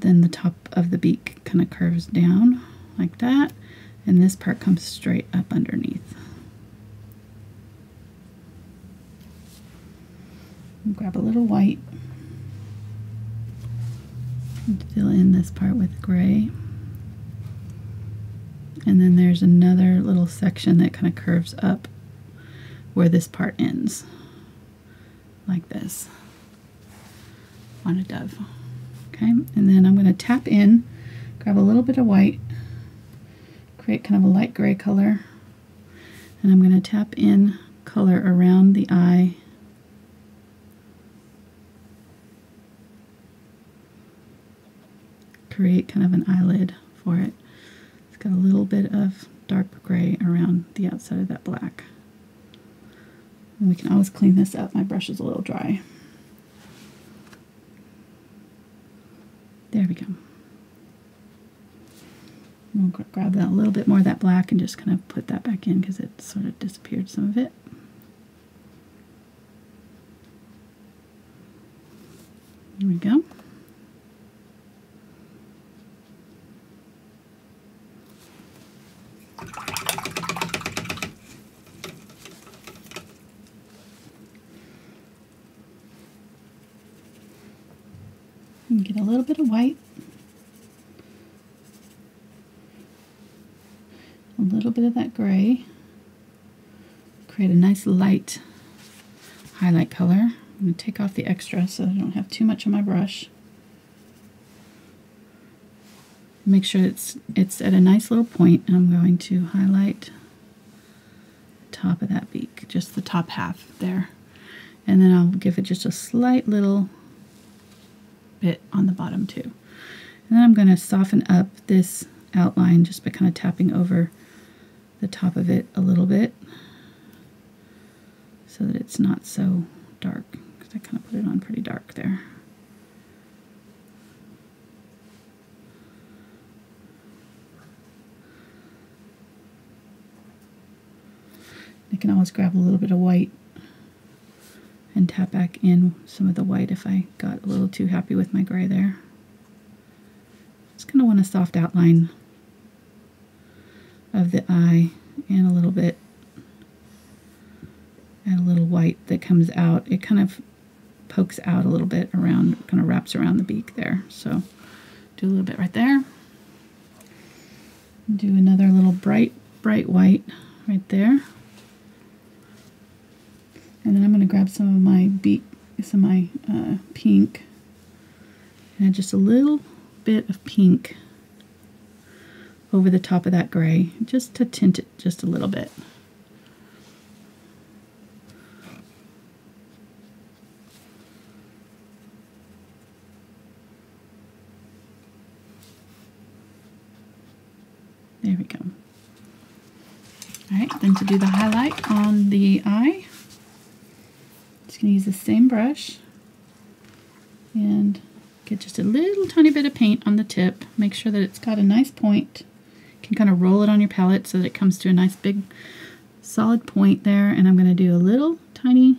Then the top of the beak kind of curves down like that, and this part comes straight up underneath. Grab a little white and fill in this part with gray. And then there's another little section that kind of curves up where this part ends, like this, on a dove. Okay, and then I'm going to tap in, grab a little bit of white, create kind of a light gray color, and I'm going to tap in color around the eye. Create kind of an eyelid for it. It's got a little bit of dark gray around the outside of that black. And we can always clean this up. My brush is a little dry. There we go. We'll grab that a little bit more of that black and just kind of put that back in because it sort of disappeared some of it. There we go. And get a little bit of white, a little bit of that gray, create a nice light highlight color. I'm going to take off the extra so I don't have too much on my brush. Make sure it's at a nice little point, and I'm going to highlight the top of that beak, just the top half there. And then I'll give it just a slight little bit on the bottom too. And then I'm going to soften up this outline just by kind of tapping over the top of it a little bit so that it's not so dark, because I kind of put it on pretty dark there. I can always grab a little bit of white and tap back in some of the white if I got a little too happy with my gray there. Just kind of want a soft outline of the eye and a little bit, and a little white that comes out. It kind of pokes out a little bit around, kind of wraps around the beak there. So do a little bit right there. Do another little bright white right there. And then I'm going to grab some of my beak, some of my pink, and add just a little bit of pink over the top of that gray, just to tint it just a little bit. There we go. All right, then to do the highlight on the eye, just going to use the same brush and get just a little tiny bit of paint on the tip. Make sure that it's got a nice point. You can kind of roll it on your palette so that it comes to a nice big solid point there. And I'm going to do a little tiny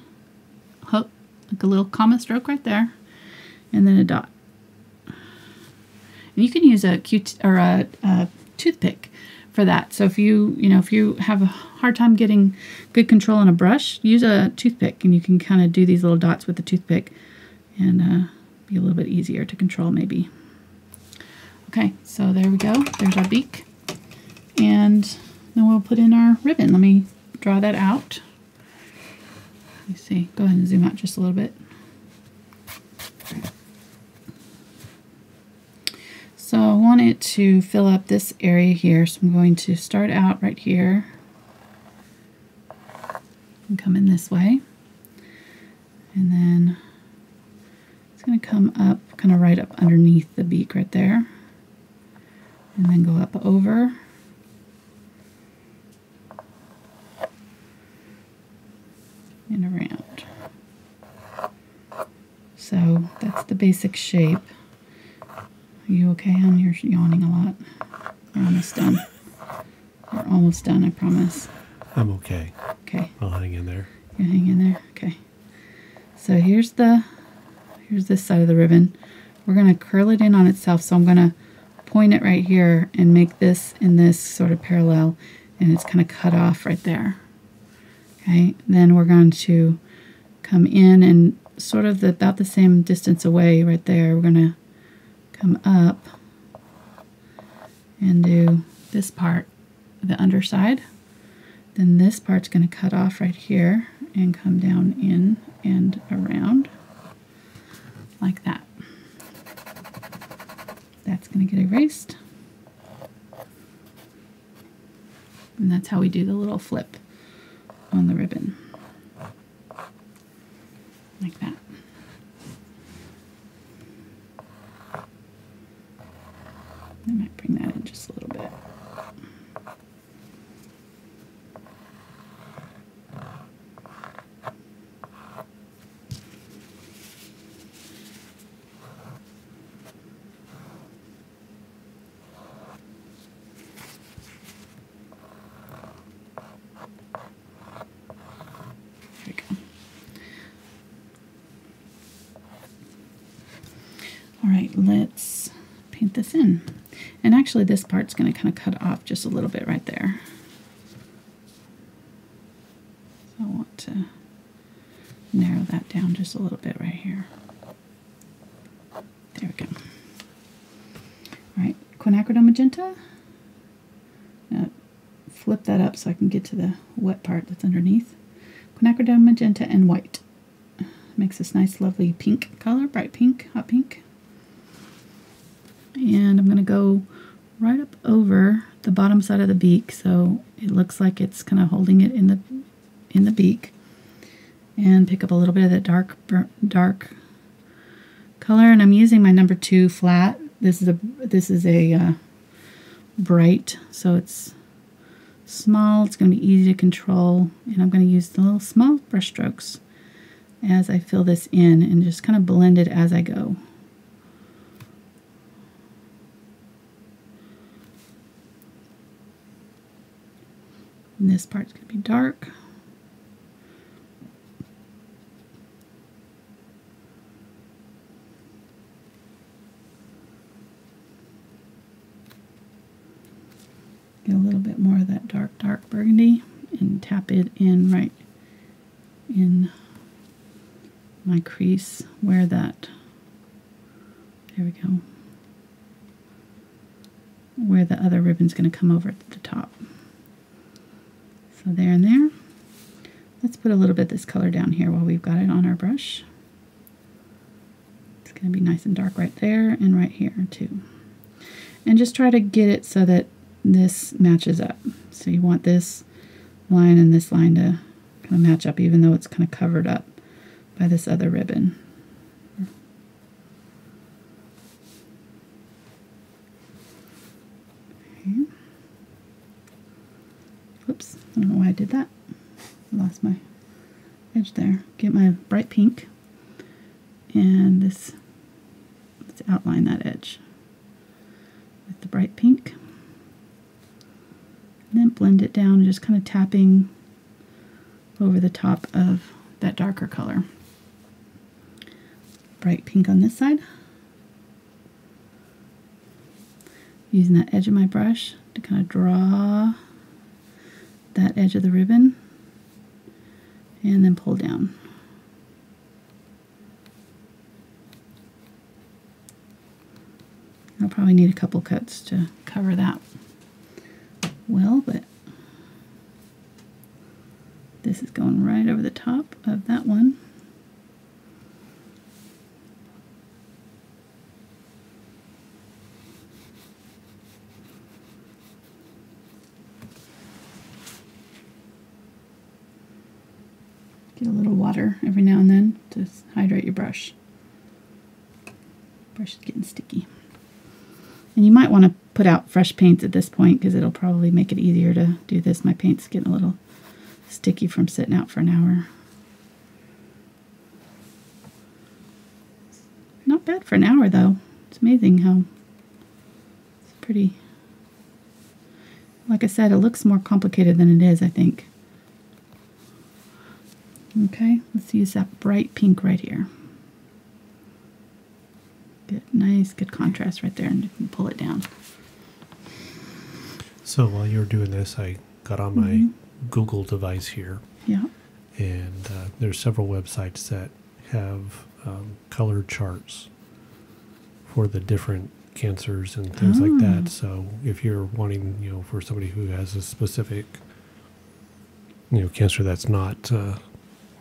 hook, like a little comma stroke right there. and then a dot. And you can use a toothpick for that. So if if you have a hard time getting good control on a brush, use a toothpick, and you can kind of do these little dots with the toothpick, and be a little bit easier to control maybe. Okay, so there we go. There's our beak. And then we'll put in our ribbon. Let me draw that out. Let me see. Go ahead and zoom out just a little bit. So I want it to fill up this area here. So I'm going to start out right here and come in this way. And then it's going to come up, kind of right up underneath the beak right there. And then go up over. And around. So that's the basic shape. Are you okay, hon? You're yawning a lot. We're almost done. We're almost done, I promise. I'm okay. Okay. I'll hang in there. You hang in there? Okay. So here's this side of the ribbon. We're going to curl it in on itself, so I'm going to point it right here and make this and this sort of parallel, and it's kind of cut off right there. Okay, then we're going to come in and sort of about the same distance away right there. We're going to come up and do this part, the underside. Then this part's going to cut off right here and come down in and around like that. That's going to get erased. And that's how we do the little flip on the ribbon. Like that. I might bring that in just a little bit. Alright, let's paint this in. And actually this part's going to kind of cut off just a little bit right there. So I want to narrow that down just a little bit right here. There we go. Alright, quinacridone magenta. Now flip that up so I can get to the wet part that's underneath. Quinacridone magenta and white. Makes this nice lovely pink color, bright pink, hot pink. And I'm going to go right up over the bottom side of the beak, so it looks like it's kind of holding it in the beak, and pick up a little bit of that dark color. And I'm using my number 2 flat. This is a bright, so it's small. It's going to be easy to control, and I'm going to use the little small brush strokes as I fill this in and just kind of blend it as I go. And this part's going to be dark. Get a little bit more of that dark burgundy and tap it in right in my crease where that, there we go, where the other ribbon's going to come over at the top. So there and there. Let's put a little bit of this color down here while we've got it on our brush. It's going to be nice and dark right there and right here too. And just try to get it so that this matches up. So you want this line and this line to kind of match up, even though it's kind of covered up by this other ribbon. Okay. Oops, I don't know why I did that. I lost my edge there. Get my bright pink, and this, let's outline that edge with the bright pink. And then blend it down, just kind of tapping over the top of that darker color. bright pink on this side. Using that edge of my brush to kind of draw that edge of the ribbon and then pull down. I'll probably need a couple cuts to cover that well, but this is going right over the top of that one. Get a little water every now and then to hydrate your brush. Brush is getting sticky. And you might want to put out fresh paints at this point because it'll probably make it easier to do this. My paint's getting a little sticky from sitting out for an hour. Not bad for an hour though. It's amazing how it's pretty, like I said, it looks more complicated than it is, I think. Okay, let's use that bright pink right here. Good, nice, good contrast right there, and you can pull it down. So while you were doing this, I got on my Google device here. Yeah. And there's several websites that have color charts for the different cancers and things like that. So if you're wanting, you know, for somebody who has a specific, you know, cancer that's not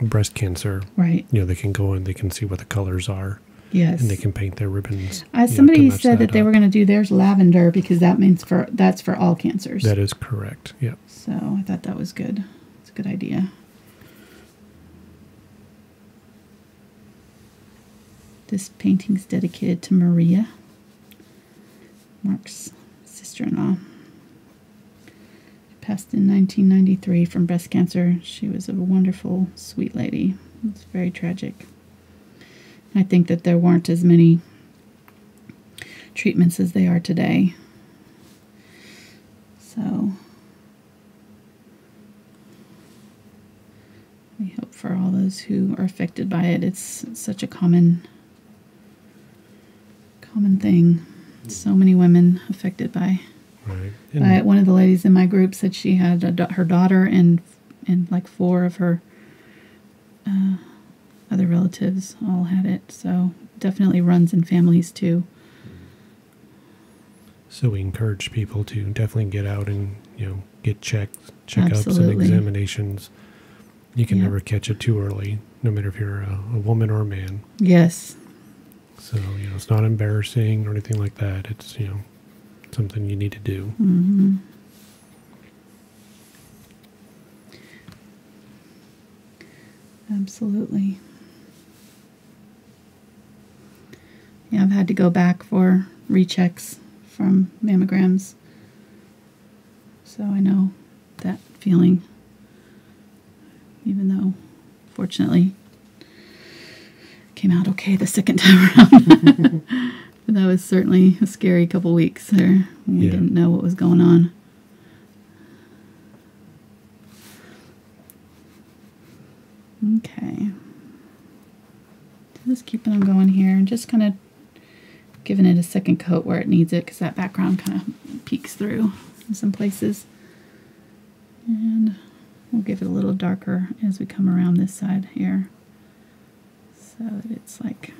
breast cancer, right? You know, they can go and they can see what the colors are. Yes. And they can paint their ribbons. Somebody said that they were going to do theirs lavender because that means that's for all cancers. That is correct. Yeah. So I thought that was good. It's a good idea. This painting's dedicated to Maria, Mark's sister-in-law. She passed in 1993 from breast cancer. She was a wonderful, sweet lady. It's very tragic. I think that there weren't as many treatments as they are today. So we hope for all those who are affected by it. It's such a common thing. So many women affected by it. One of the ladies in my group said she had her daughter and like 4 of her other relatives all had it. So definitely runs in families too. So we encourage people to definitely get out and, you know, get checkups and examinations. You can never catch it too early, no matter if you're a woman or a man. Yes. So, you know, it's not embarrassing or anything like that. It's, you know, something you need to do. Mm-hmm. Absolutely. Yeah, I've had to go back for rechecks from mammograms. So I know that feeling, even though, fortunately, came out okay the second time around. But that was certainly a scary couple weeks there when we didn't know what was going on. Okay. Just keeping them going here and just kind of giving it a second coat where it needs it because that background kind of peeks through in some places. And we'll give it a little darker as we come around this side here so that it's like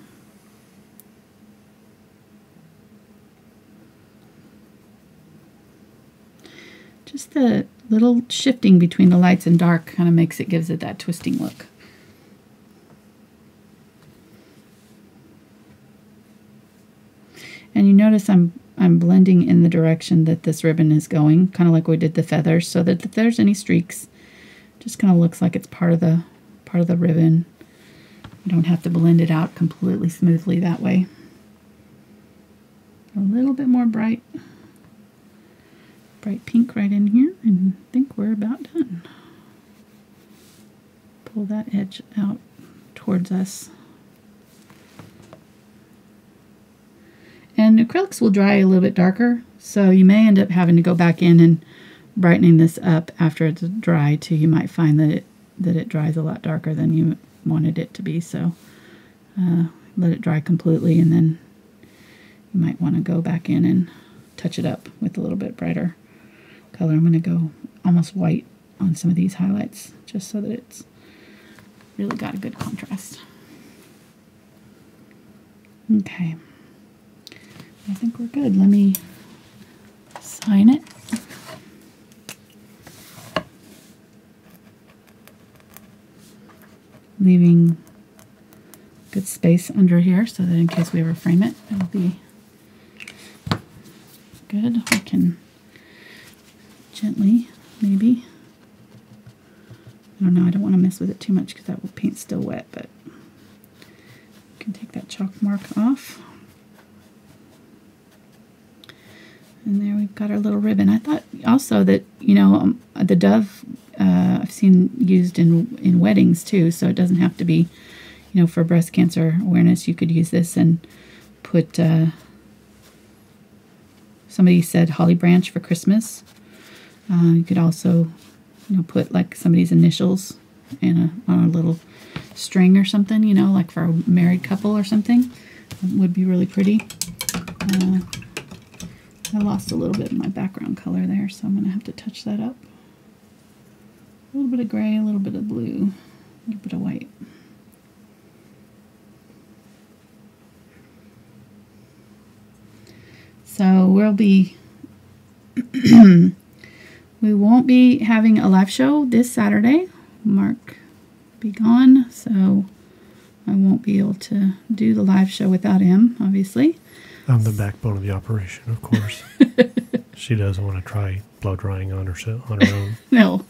just the little shifting between the lights and dark kind of gives it that twisting look. And you notice I'm blending in the direction that this ribbon is going, kind of like we did the feathers, so that if there's any streaks, it just kind of looks like it's part of the ribbon. You don't have to blend it out completely smoothly that way. A little bit more bright pink right in here, and I think we're about done. Pull that edge out towards us. And acrylics will dry a little bit darker, so you may end up having to go back in and brightening this up after it's dry too. You might find that it dries a lot darker than you wanted it to be, so let it dry completely, and then you might want to go back in and touch it up with a little bit brighter color. I'm going to go almost white on some of these highlights just so that it's really got a good contrast. Okay, I think we're good. Let me sign it. Leaving good space under here so that in case we ever frame it, it'll be good. We can gently, maybe. I don't know, I don't want to mess with it too much because that paint's still wet, but we can take that chalk mark off. And there we've got our little ribbon. I thought also that, you know, the dove I've seen used in weddings too, so it doesn't have to be, you know, for breast cancer awareness. You could use this and put, somebody said holly branch for Christmas. You could also, you know, put like somebody's initials on a little string or something, you know, like for a married couple or something. It would be really pretty. I lost a little bit of my background color there, so I'm going to have to touch that up. A little bit of gray, a little bit of blue, a little bit of white. So we'll be, we won't be having a live show this Saturday. Mark will be gone, so I won't be able to do the live show without him, obviously. I'm the backbone of the operation, of course. She doesn't want to try blow drying on her own. No.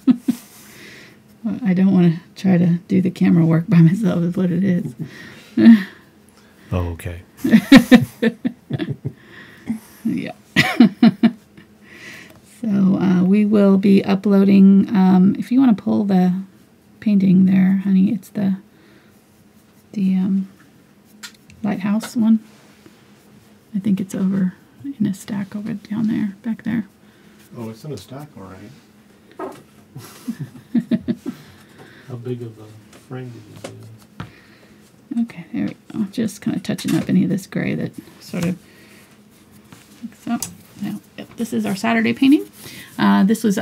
I don't want to try to do the camera work by myself is what it is. Oh, okay. Yeah. So we will be uploading, if you want to pull the painting there, honey, it's the lighthouse one. I think it's over in a stack over down there, back there. Oh, it's in a stack, all right. How big of a frame did you do? Okay, there we go. Just kind of touching up any of this gray that sort of looks up. Now, yep, this is our Saturday painting. This was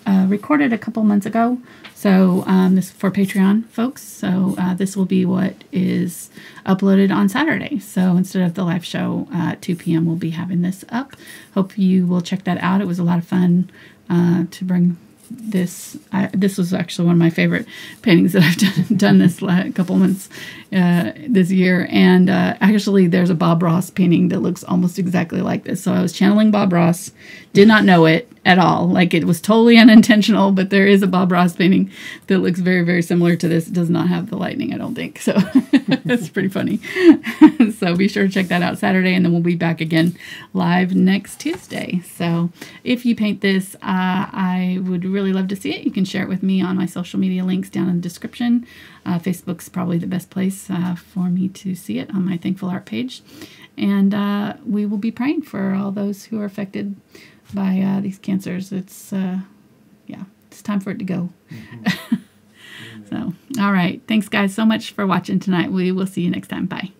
recorded a couple months ago, so this is for Patreon folks. So this will be what is uploaded on Saturday. So instead of the live show at 2 p.m., we'll be having this up. Hope you will check that out. It was a lot of fun to bring this. This was actually one of my favorite paintings that I've done this couple months this year. And actually, there's a Bob Ross painting that looks almost exactly like this. So I was channeling Bob Ross, did not know it at all. Like, it was totally unintentional, but there is a Bob Ross painting that looks very, very similar to this. It does not have the lightning, I don't think. So it's pretty funny. So be sure to check that out Saturday, and then we'll be back again live next Tuesday. So if you paint this, I would really love to see it. You can share it with me on my social media links down in the description. Facebook's probably the best place for me to see it, on my Thankful Art page. And we will be praying for all those who are affected by these cancers. It's, yeah, it's time for it to go. Mm-hmm. So, all right. Thanks, guys, so much for watching tonight. We will see you next time. Bye.